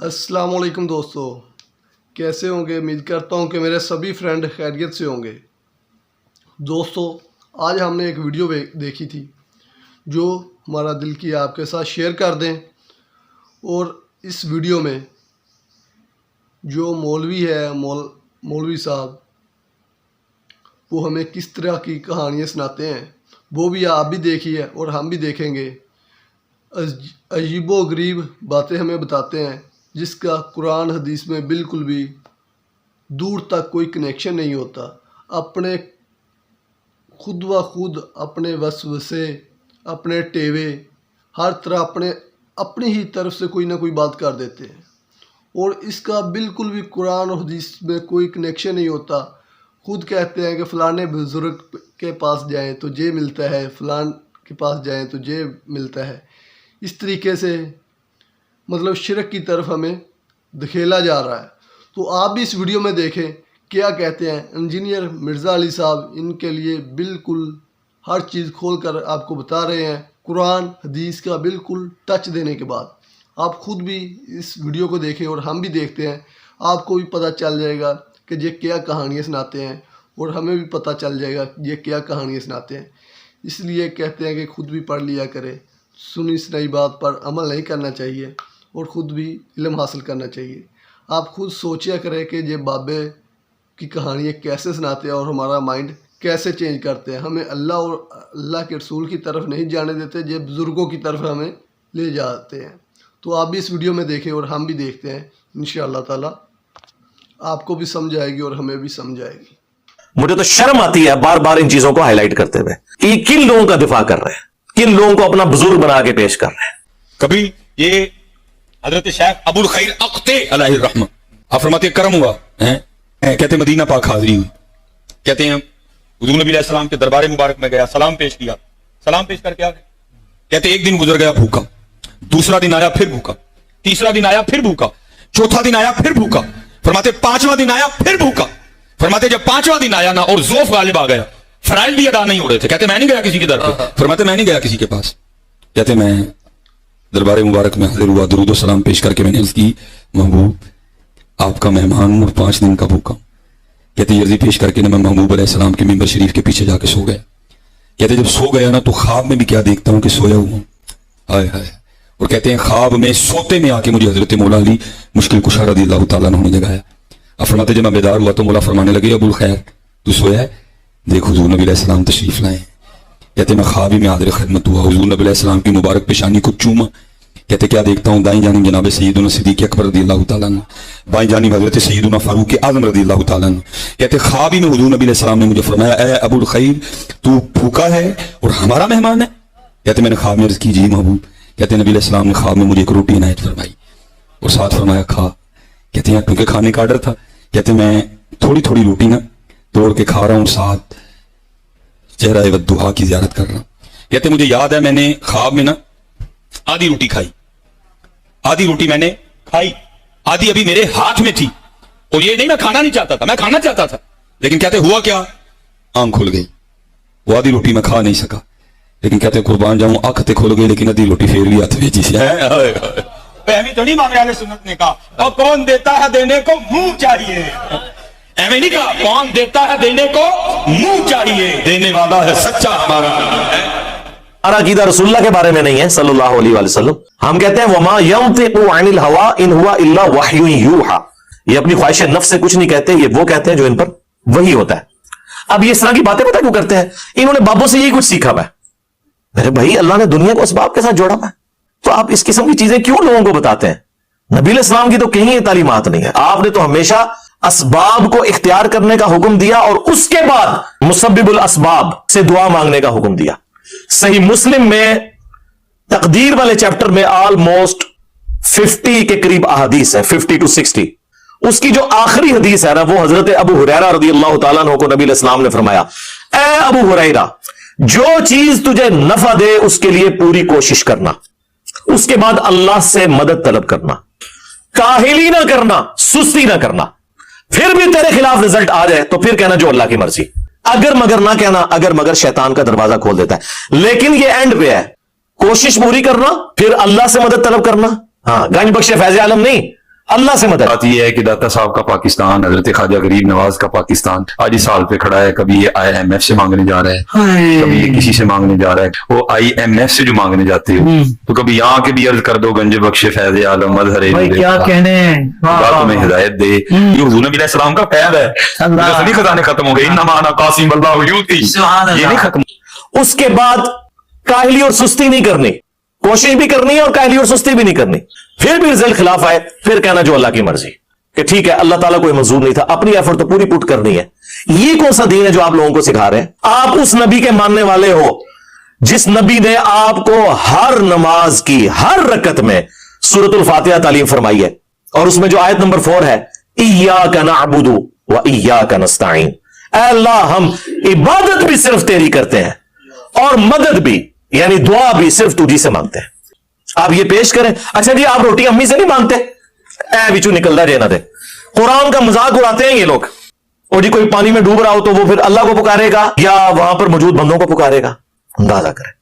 अस्सलाम वालेकुम दोस्तों, कैसे होंगे। उम्मीद करता हूँ कि मेरे सभी फ्रेंड खैरियत से होंगे। दोस्तों, आज हमने एक वीडियो देखी थी जो हमारा दिल किया आपके साथ शेयर कर दें। और इस वीडियो में जो मौलवी है मौलवी साहब, वो हमें किस तरह की कहानियाँ सुनाते हैं वो भी आप भी देखिए और हम भी देखेंगे। अजीबो गरीब बातें हमें बताते हैं जिसका कुरान हदीस में बिल्कुल भी दूर तक कोई कनेक्शन नहीं होता। अपने खुद व खुद अपने वसवसे, अपने टेवे, हर तरह अपनी ही तरफ से कोई ना कोई बात कर देते हैं और इसका बिल्कुल भी कुरान और हदीस में कोई कनेक्शन नहीं होता। खुद कहते हैं कि फ़लाने बुज़ुर्ग के पास जाएं तो ये मिलता है, फ़लान के पास जाएं तो ये मिलता है। इस तरीके से मतलब शिरक की तरफ हमें धकेला जा रहा है। तो आप भी इस वीडियो में देखें क्या कहते हैं इंजीनियर मिर्ज़ा अली साहब। इनके लिए बिल्कुल हर चीज़ खोल कर आपको बता रहे हैं, कुरान हदीस का बिल्कुल टच देने के बाद। आप खुद भी इस वीडियो को देखें और हम भी देखते हैं, आपको भी पता चल जाएगा कि ये क्या कहानियाँ सुनाते हैं और हमें भी पता चल जाएगा ये क्या कहानियाँ सुनाते हैं। इसलिए कहते हैं कि खुद भी पढ़ लिया करें, सुनी सुनाई बात पर अमल नहीं करना चाहिए और ख़ुद भी इल्म हासिल करना चाहिए। आप खुद सोचा करें कि ये बाबे की कहानियाँ कैसे सुनाते हैं और हमारा माइंड कैसे चेंज करते हैं। हमें अल्लाह और अल्लाह के रसूल की तरफ नहीं जाने देते, ये बुज़ुर्गों की तरफ हमें ले जाते हैं। तो आप भी इस वीडियो में देखें और हम भी देखते हैं। इंशाअल्लाह ताला आपको भी समझ आएगी और हमें भी समझ आएगी। मुझे तो शर्म आती है बार बार इन चीजों को हाईलाइट करते हुए कि किन लोगों का दिफा कर रहे हैं, किन लोगों को अपना बुजुर्ग बना के पेश कर रहे हैं। कभी ये हजरत शेख अबुल खैर अख्ते अलैहि रहमत आप फरमाते करम हुआ है, कहते मदीना पाक हाजिरी हुई, कहते हैं हुजूर नबी अलैहि सलाम के दरबार मुबारक में गया, सलाम पेश किया, सलाम पेश करके आ गए। कहते एक दिन गुजर गया भूखा, दूसरा दिन आया फिर भूखा, तीसरा दिन आया फिर भूखा, चौथा दिन आया फिर भूखा, फरमाते पांचवा दिन आया फिर भूखा। फरमाते जब पांचवा दिन आया ना और ज़ौफ़ गालिब आ गया, फराइल भी अदा नहीं हो रहे थे, कहते मैं नहीं गया किसी के दर पे। फरमाते मैं नहीं गया किसी के पास, कहते मैं दरबार मुबारक में हाजिर हुआ, दुरूद और सलाम पेश करके मैंने उसकी महबूब आपका मेहमान और 5 दिन का भूखा। कहते अर्जी पेश करके ना मैं महबूब अलैहिस्सलाम के मिंबर शरीफ के पीछे जाके सो गया। कहते जब सो गया ना तो ख्वाब में भी क्या देखता हूं कि सोया हुआ, हाय हाय। और कहते हैं ख्वाब में सोते में आके मुझे हजरत मौला अली मुश्किल कुशा रज़ियल्लाहु ताला अन्हु ने जगाया। अब फरमाते जब मैं बेदार हुआ तो मौला फरमाने लगे अबुल खैर तू सोया है, देख हुजूर नबी अलैहि सलाम तशरीफ लाए। कहते मैं ख्वाब में हाजिर खिदमत हुआ, हुजूर नबी अलैहि सलाम की मुबारक पेशानी को चूमा। कहते क्या देखता हूँ, दाईं जानिब जनाब सैयदुना सिद्दीक़ अकबर रज़ियल्लाहु ताला अन्हु, बाईं जानिब हज़रत सैयदुना फारूक आज़म रज़ियल्लाहु ताला अन्हु। कहते ख्वाब ही में हुजूर नबी अलैहि सलाम ने मुझे फरमाया ए अबुल खैर तू भूखा है और हमारा मेहमान है। कहते मैंने ख्वाब में अर्ज़ की जी महबूब। कहते नबी अलैहि सलाम ने ख्वाब में मुझे एक रोटी इनायत फरमाई और साथ फरमाया खा। कहते हैं क्योंकि खाने का आर्डर था। कहते मैं थोड़ी थोड़ी रोटी ना तोड़ के खा रहा हूँ, साथ चेहरा वद्दुहा की ज़ियारत कर रहा हूँ। कहते मुझे याद है मैंने ख्वाब में ना आधी रोटी खाई, आधी रोटी मैंने खाई, आधी अभी मेरे हाथ में थी। और ये नहीं मैं खाना नहीं चाहता था, मैं खाना चाहता था, लेकिन कहते हुआ क्या, आंख खुल गई, वो आधी रोटी मैं खा नहीं सका। लेकिन कहते कुर्बान जाऊं आंख ते खुल गई लेकिन आधी रोटी फिर भी हाथ में जी से ऐਵੇਂ तो नहीं मांगे आले सुन्नत ने कहा और कौन देता है देने को मुंह चाहिए, ऐਵੇਂ नहीं कहा कौन देता है देने को मुंह चाहिए, देने वाला है सच्चा हमारा। हमारा अकीदा रसूलुल्लाह के बारे में नहीं है सल्लल्लाहु अलैहि वसल्लम। हम कहते हैं वमा यंतिकु अनिल हवा इन हुवा इल्ला वह्युन यूहा, ये अपनी ख्वाहिश नफ्स से कुछ नहीं कहते, ये वो कहते हैं जो इन पर वही होता है। अब ये इस तरह की बातें पता क्यों करते हैं, इन्होंने बाबों से यही कुछ सीखा हुआ है। मेरे भाई अल्लाह ने दुनिया को असबाब के साथ जोड़ा हुआ है, तो आप इस किस्म की चीजें क्यों लोगों को बताते हैं। नबी अलैहिस्सलाम की तो कहीं ये तालीमात नहीं है। आपने तो हमेशा असबाब को इख्तियार करने का हुक्म दिया और उसके बाद मुसब्बिबुल असबाब से दुआ मांगने का हुक्म दिया। सही मुस्लिम में तकदीर वाले चैप्टर में ऑलमोस्ट 50 के करीब अहादीस है, 50 to 60। उसकी जो आखिरी हदीस है ना वो हजरत अबू हुरैरा रज़ियल्लाहु ताला अन्हु को नबी अलैहिस्सलाम ने फरमाया, ए अबू हुरैरा जो चीज तुझे नफा दे उसके लिए पूरी कोशिश करना, उसके बाद अल्लाह से मदद तलब करना, काहिली ना करना, सुस्ती ना करना। फिर भी तेरे खिलाफ रिजल्ट आ जाए तो फिर कहना जो अल्लाह की मर्जी। अगर मगर ना कहना, अगर मगर शैतान का दरवाजा खोल देता है। लेकिन ये एंड पे है, कोशिश पूरी करना, फिर अल्लाह से मदद तलब करना। हाँ, गंज बख्शे फैज़ आलम नहीं, اللہ سے مدد. بات یہ ہے کہ داتا صاحب کا پاکستان، حضرت خواجہ غریب نواز کا پاکستان آج اس حال پہ کھڑا ہے. کبھی یہ IMF سے مانگنے جا رہا ہے، کبھی یہ کسی سے مانگنے جا رہا ہے. وہ IMF سے جو مانگنے جاتے ہو تو کبھی یہاں کے بھی عرض کر دو گنج بخش فیض عالم مظہر کیا کہنے ہیں. خدا تمہیں ہدایت دے. یہ حضور نبی علیہ السلام کا فیض ہے. اصلی خزانے ختم ہو گئے. انما انا قاسم اللہ یؤتی، یہ نہیں ختم. اس کے بعد کاہلی اور سستی نہیں کرنی، کوشش بھی کرنی ہے اور کاہلی اور سستی بھی نہیں کرنی. پھر بھی رزلٹ خلاف آئے پھر کہنا جو اللہ کی مرضی، کہ ٹھیک ہے اللہ تعالیٰ کوئی منظور نہیں تھا، اپنی ایفرٹ تو پوری پٹ کرنی ہے. یہ کون سا دین ہے جو آپ لوگوں کو سکھا رہے ہیں؟ آپ اس نبی کے ماننے والے ہو جس نبی نے آپ کو ہر نماز کی ہر رکعت میں سورۃ الفاتحہ تعلیم فرمائی ہے، اور اس میں جو آیت نمبر 4 ہے ایاک نعبد و ایاک نستعین، اے اللہ ہم عبادت بھی صرف تیری کرتے ہیں اور مدد بھی یعنی دعا بھی صرف تجھی سے مانگتے ہیں. آپ یہ پیش کریں. اچھا جی آپ روٹی امی سے نہیں مانگتے، اے بچو نکل رہا جینا دے. قرآن کا مذاق اڑاتے ہیں یہ لوگ. اور جی کوئی پانی میں ڈوب رہا ہو تو وہ پھر اللہ کو پکارے گا یا وہاں پر موجود بندوں کو پکارے گا؟ اندازہ کریں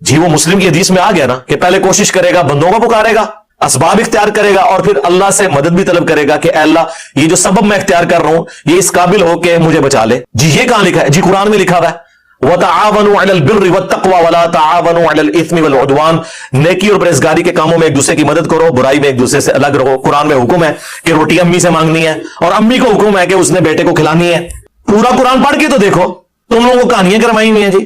جی. وہ مسلم کی حدیث میں آ گیا نا کہ پہلے کوشش کرے گا، بندوں کو پکارے گا، اسباب اختیار کرے گا، اور پھر اللہ سے مدد بھی طلب کرے گا کہ اے اللہ یہ جو سبب میں اختیار کر رہا ہوں یہ اس قابل ہو کہ مجھے بچا لے. جی یہ کہاں لکھا ہے؟ جی قرآن میں لکھا ہوا ہے وَتَعَاوَنُوا عَلَى الْبِرِّ وَالتَّقْوَى وَلَا تَعَاوَنُوا عَلَى الْإِثْمِ وَالْعُدْوَانِ. نیکی اور پرہیزگاری کے کاموں میں ایک دوسرے کی مدد کرو، برائی میں ایک دوسرے سے الگ رہو. قرآن میں حکم ہے کہ روٹی امی سے مانگنی ہے، اور امی کو حکم ہے کہ اس نے بیٹے کو کھلانی ہے. پورا قرآن پڑھ کے تو دیکھو. تم لوگوں کو کہانیاں کروائی ہوئی ہیں جی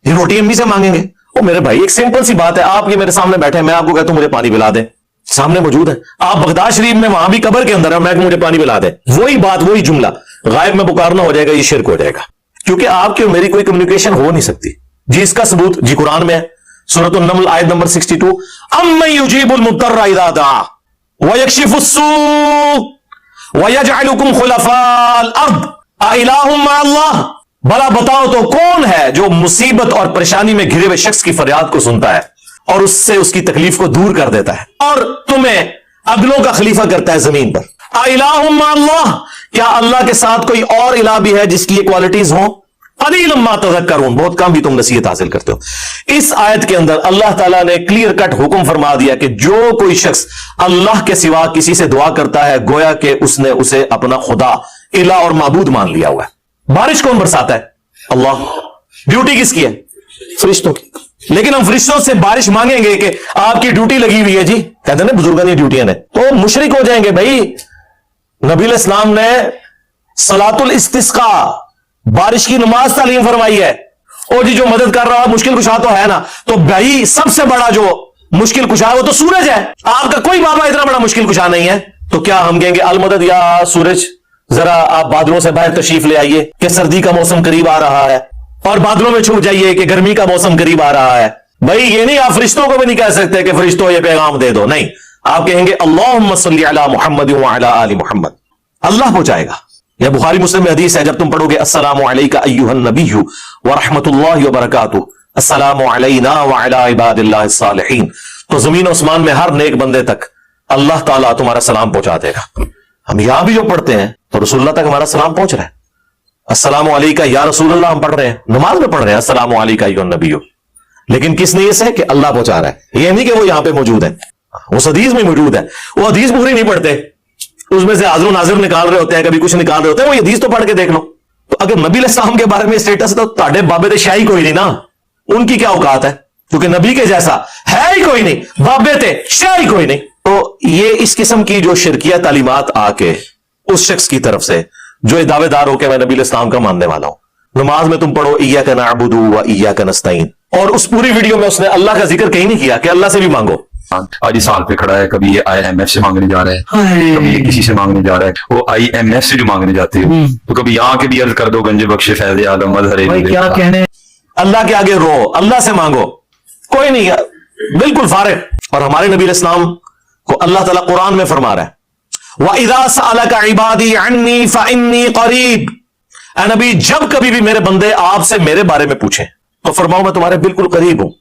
یہ روٹی امی سے مانگیں گے. او میرے بھائی ایک سمپل سی بات ہے، آپ یہ میرے سامنے بیٹھے ہیں، میں آپ کو کہتا ہوں مجھے پانی پلا دیں، سامنے موجود ہے. آپ بغداد شریف میں وہاں بھی قبر کے اندر ہے، میں کہ مجھے پانی پلا دیں، وہی بات وہی جملہ غائب میں پکارنا ہو جائے گا، یہ شرک ہو جائے گا، کیونکہ آپ کی اور میری کوئی کمیونیکیشن ہو نہیں سکتی. جی اس کا ثبوت جی قرآن میں ہے، سورۃ النمل آیت نمبر 62 اَمَّن يُجِيبُ الْمُضْطَرَّ إِذَا دَعَاهُ وَيَكْشِفُ السُّوءَ وَيَجْعَلُكُمْ خُلَفَاءَ الْأَرْضِ أَإِلَٰهٌ مَعَ اللَّهِ. بھلا بتاؤ تو کون ہے جو مصیبت اور پریشانی میں گھرے ہوئے شخص کی فریاد کو سنتا ہے اور اس سے اس کی تکلیف کو دور کر دیتا ہے اور تمہیں اگلوں کا خلیفہ کرتا ہے زمین پر. أَإِلَٰهٌ مَعَ اللَّهِ، کیا اللہ کے ساتھ کوئی اور الہ بھی ہے جس کی یہ کوالٹیز ہوں؟ قلیلا ما تذکرون، بہت کم بھی تم نصیحت حاصل کرتے ہو. اس آیت کے اندر اللہ تعالیٰ نے کلیئر کٹ حکم فرما دیا کہ جو کوئی شخص اللہ کے سوا کسی سے دعا کرتا ہے گویا کہ اس نے اسے اپنا خدا الہ اور معبود مان لیا ہوا ہے. بارش کون برساتا ہے؟ اللہ. ڈیوٹی کس کی ہے؟ فرشتوں کی. لیکن ہم فرشتوں سے بارش مانگیں گے کہ آپ کی ڈیوٹی لگی ہوئی ہے جی، کہتے ہیں نا بزرگانی ڈیوٹیاں نے، تو مشرک ہو جائیں گے. بھائی نبی علیہ السلام نے صلاۃ الاستسقاء بارش کی نماز تعلیم فرمائی ہے. اور جی جو مدد کر رہا ہے مشکل کشا تو ہے نا، تو بھائی سب سے بڑا جو مشکل کشا ہے وہ تو سورج ہے. آپ کا کوئی بابا اتنا بڑا مشکل کشا نہیں ہے، تو کیا ہم کہیں گے المدد یا سورج ذرا آپ بادلوں سے باہر تشریف لے آئیے کہ سردی کا موسم قریب آ رہا ہے، اور بادلوں میں چھپ جائیے کہ گرمی کا موسم قریب آ رہا ہے. بھائی یہ نہیں، آپ فرشتوں کو بھی نہیں کہہ سکتے کہ فرشتوں یہ پیغام دے دو، نہیں، آپ کہیں گے اللہم صلی علی محمد وعلی آل محمد، اللہ پہنچائے گا. یہ بخاری مسلم میں حدیث ہے، جب تم پڑھو گے السلام علیکہ ایھا النبی ورحمۃ اللہ وبرکاتہ، السلام علینا وعلی عباد اللہ الصالحین، تو زمین و اسمان میں ہر نیک بندے تک اللہ تعالیٰ تمہارا سلام پہنچا دے گا. ہم یہاں بھی جو پڑھتے ہیں تو رسول اللہ تک ہمارا سلام پہنچ رہا ہے. السلام علیکہ یا رسول اللہ ہم پڑھ رہے ہیں، نماز میں پڑھ رہے ہیں السلام علیکہ ایھا النبی، لیکن کس نیت سے؟ کہ اللہ پہنچا رہا ہے. یہ نہیں کہ وہ یہاں پہ موجود ہے، اس حدیث میں موجود ہے. وہ حدیث پوری نہیں پڑھتے، اس میں سے حاضر و ناظر نکال رہے ہوتے ہیں، کبھی کچھ نکال رہے ہوتے ہیں. وہ حدیث تو پڑھ کے دیکھ لو. تو اگر نبی علیہ السلام کے بارے میں اسٹیٹس ہے تو تاڑے بابے دے شاہی کوئی نہیں نا، ان کی کیا اوقات ہے؟ کیونکہ نبی کے جیسا ہے ہی کوئی نہیں، بابے تھے شاہی کوئی نہیں. تو یہ اس قسم کی جو شرکیہ تعلیمات آ کے اس شخص کی طرف سے جو دعوے دار ہو کہ میں نبی علیہ السلام کا ماننے والا ہوں، نماز میں تم پڑھو ایاک نعبد و ایاک نستعین، اور اس پوری ویڈیو میں اس نے اللہ کا ذکر کہیں نہیں کیا کہ اللہ سے بھی مانگو. آج اس حال پہ کھڑا ہے، کبھی یہ IMF سے مانگنے جا رہا ہے، کبھی یہ کسی سے مانگنے جا رہا ہے. وہ IMF سے جو مانگنے جاتے ہیں تو کبھی یہاں کے بھی عرض کر دو گنج بخش فیض عالم مظہر. کیا کہنے، اللہ کے آگے رو، اللہ سے مانگو، کوئی نہیں، بالکل فارغ. اور ہمارے نبی علیہ السلام کو اللہ تعالیٰ قرآن میں فرما رہا ہے وَإِذَا سَأَلَكَ عِبَادِي عَنِّي فَإِنِّي قَرِيبٌ. اے نبی جب کبھی بھی میرے بندے آپ سے میرے بارے میں پوچھیں تو فرماؤ میں تمہارے بالکل قریب ہوں.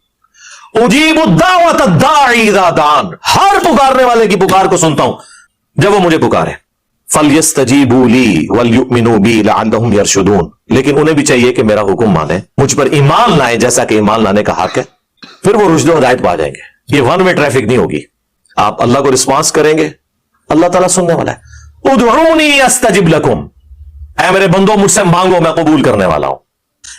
اجیب الدعوۃ الداعی اذا دعان، ہر پکارنے والے کی پکار کو سنتا ہوں جب وہ مجھے پکارے. فَلْيَسْتَجِيبُوا لِي وَلْيُؤْمِنُوا بِي لَعَلَّهُمْ يَرْشُدُونَ. لیکن انہیں بھی چاہیے کہ میرا حکم مانیں، مجھ پر ایمان لائیں جیسا کہ ایمان لانے کا حق ہے، پھر وہ رشد و ہدایت پا جائیں گے. یہ ون وے ٹریفک نہیں ہوگی. آپ اللہ کو رسپانس کریں گے، अल्लाह ताला सुनने वाला है। उदऊनी अस्तजिब लकुम, ऐ मेरे बंदो मुझसे मांगो मैं कबूल करने वाला हूं।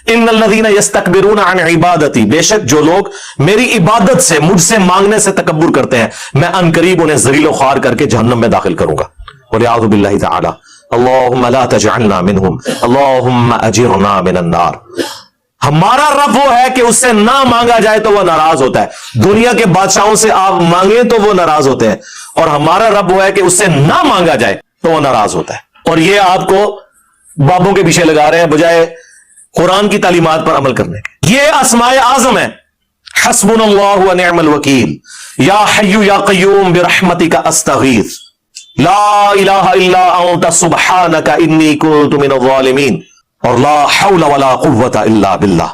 इन्नल्लज़ीना यस्तकबिरून अन इबादती, बेशक जो लोग मेरी इबादत से, मुझसे मांगने से तकब्बुर करते हैं, मैं अनकरीब उन्हें ज़लील व ख्वार करके जहन्नम में दाखिल करूंगा। वलियाउज़ु बिल्लाहि तआला, अल्लाहुम्मा ला तजअलना मिनहुम, अल्लाहुम्मा अजिरना मिनन नार। हमारा रब वो है कि उससे ना मांगा जाए तो वह नाराज होता है। दुनिया के बादशाहों से आप मांगे तो वो नाराज होते हैं, और हमारा रब वो है कि उससे ना मांगा जाए तो वह नाराज होता है। और ये आपको बाबों के पीछे लगा रहे हैं बजाय कुरान की तालीमात पर अमल करने के। ये अस्माए आजम है, हस्बुनल्लाहु व निअमल वकील, या हय्यु या क़य्यूम बिरहमतिका अस्तगीथ, ला इलाहा इल्ला अंता सुब्हानका इन्नी कुन्तु मिनज़ ज़ालिमीन, और ला हौला वला कुव्वता इल्ला बिल्लाह।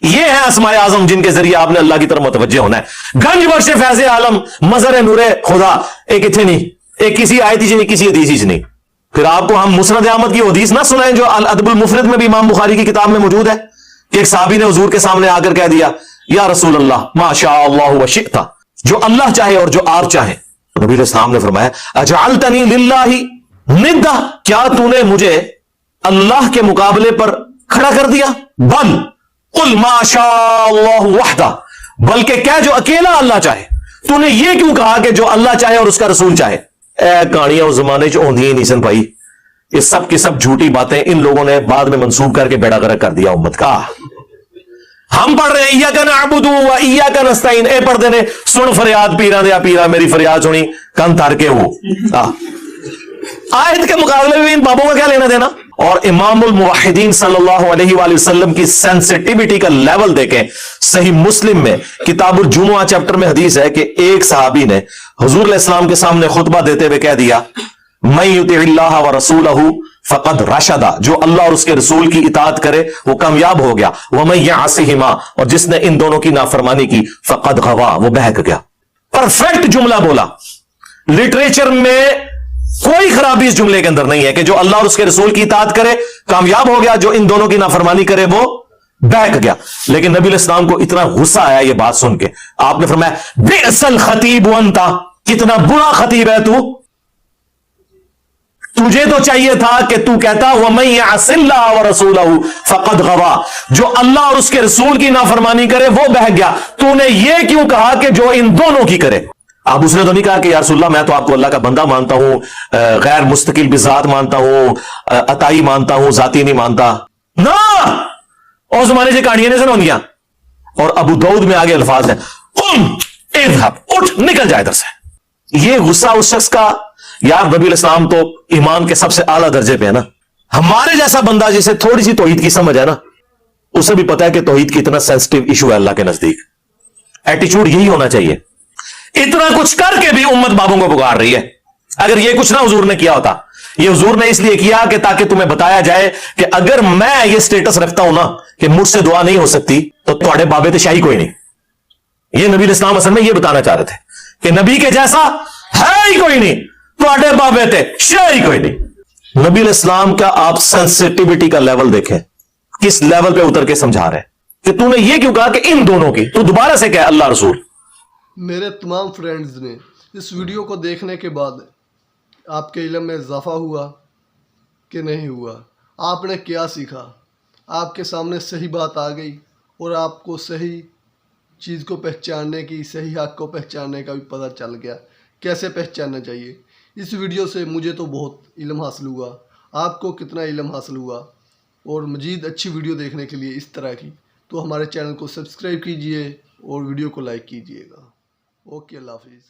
ये है अस्माए आजम जिनके जरिए आपने अल्लाह की तरफ मुतवज्जे होना है। गंज बख्श फैज़े आलम मज़र नूरे खुदा, एक इथे नहीं, एक किसी आयत नहीं, किसी हदीस नहीं। फिर आपको हम मुस्नद अहमद की हदीस ना सुनाएं जो अल अदबुल मुफरद में भी इमाम बुखारी की किताब में मौजूद है कि एक साहबी ने हुजूर के सामने आकर कह दिया, या रसूल अल्लाह माशा अल्लाह व शिअता, जो अल्लाह चाहे और जो आप चाहें। नबी अलैहिस्सलाम ने फरमाया, अजअलतनी लिल्लाहि निद्दा, क्या तूने मुझे अल्लाह के मुकाबले पर खड़ा कर दिया? बल कुल माशा अल्लाह वहदा, बल्कि क्या जो अकेला अल्लाह चाहे। तूने ये क्यों कहा कि जो अल्लाह चाहे और उसका रसूल चाहे? कहानियां उस जमाने च होंदी ही नहीं सन भाई, ये सब की सब झूठी बातें इन लोगों ने बाद में मंसूब करके बेड़ा गर्क कर दिया उम्मत का। हम पढ़ रहे इय्याका नअबुदु व इय्याका नस्तईन, ए पढ़ते ने सुन फरियाद पीरा दे, पीरा मेरी फरियाद सुनी कन तार के हो। आयत के मुकाबले में इन बाबों का क्या लेना देना? और इमामुल मुवहिदीन सल्लल्लाहु अलैहि वसल्लम की सेंसिटिविटी का लेवल देखें। सही मुस्लिम में किताबुल जुमुआ चैप्टर में हदीस है कि एक सहाबी ने हुजूर अलैहिस्सलाम के सामने खुतबा देते हुए कह दिया, मैं युतिइल्लाह व रसूलहु फक़द रशदा, जो अल्लाह और उसके रसूल की इताअत करे वो कामयाब हो गया। व मैं यअसिहिमा, और जिसने इन दोनों की नाफरमानी की फक़द गवा, वो बहक गया। परफेक्ट जुमला बोला, लिटरेचर में कोई खराबी इस जुमले के अंदर नहीं है कि जो अल्लाह और उसके रसूल की इताअत करे कामयाब हो गया, जो इन दोनों की नाफरमानी करे वो बहक गया। लेकिन नबी अलैहिस्सलाम को इतना गुस्सा आया ये बात सुन के, आपने फरमाया, बिअसल खतीब अंता, कितना बुरा खतीब है तू, तुझे तो चाहिए था कि तू कहता व मैं यअसिल्लाह व रसूलहु फक़द गवा, जो अल्लाह और उसके रसूल की नाफरमानी करे वो बहक गया। तूने ये क्यों कहा कि जो इन दोनों की करे? अब उसने तो नहीं कहा कि या रसूलल्लाह मैं तो आपको अल्लाह का बंदा मानता हूं, गैर मुस्तकिल बिज़ात मानता हूं, अताई मानता हूं, जाती नहीं मानता ना। और जमाने से कहानियां नहीं सुनाऊंगियां। और अबू दाऊद में आगे अल्फाज है, उठ निकल जाए इधर से। ये गुस्सा उस शख्स का, यार नबी अलैहिस्सलाम तो ईमान के सबसे आला दर्जे पे है ना। हमारे जैसा बंदा जिसे थोड़ी सी तौहीद की समझ है ना, उसे भी पता है कि तौहीद कितना सेंसिटिव इशू है अल्लाह के नजदीक। एटीट्यूड यही होना चाहिए। इतना कुछ करके भी उम्मत बाबों को पुकार रही है। अगर ये कुछ ना हुजूर ने किया होता, ये हुजूर ने इसलिए किया कि ताकि तुम्हें बताया जाए कि अगर मैं ये स्टेटस रखता हूं ना कि मुझसे दुआ नहीं हो सकती, तो तुम्हारे बाबे तो शाही कोई नहीं। ये नबी इस्लाम असल में ये बताना चाह रहे थे कि नबी के जैसा है ही कोई नहीं, तुम्हारे बाबे थे शाही कोई नहीं। नबी इस्लाम का आप सेंसिटिविटी का लेवल देखें, किस लेवल पे उतर के समझा रहे हैं कि तूने ये क्यों कहा कि इन दोनों की, तू दोबारा से कह अल्लाह रसूल। मेरे तमाम फ्रेंड्स ने इस वीडियो को देखने के बाद आपके इल्म में इजाफा हुआ कि नहीं हुआ? आपने क्या सीखा? आपके सामने सही बात आ गई और आपको सही चीज़ को पहचानने की, सही हक़ को पहचानने का भी पता चल गया कैसे पहचानना चाहिए। इस वीडियो से मुझे तो बहुत इल्म हासिल हुआ, आपको कितना इल्म हासिल हुआ? और मज़ीद अच्छी वीडियो देखने के लिए इस तरह की, तो हमारे चैनल को सब्सक्राइब कीजिए और वीडियो को लाइक कीजिएगा। ओके, अल्लाह हाफिज़।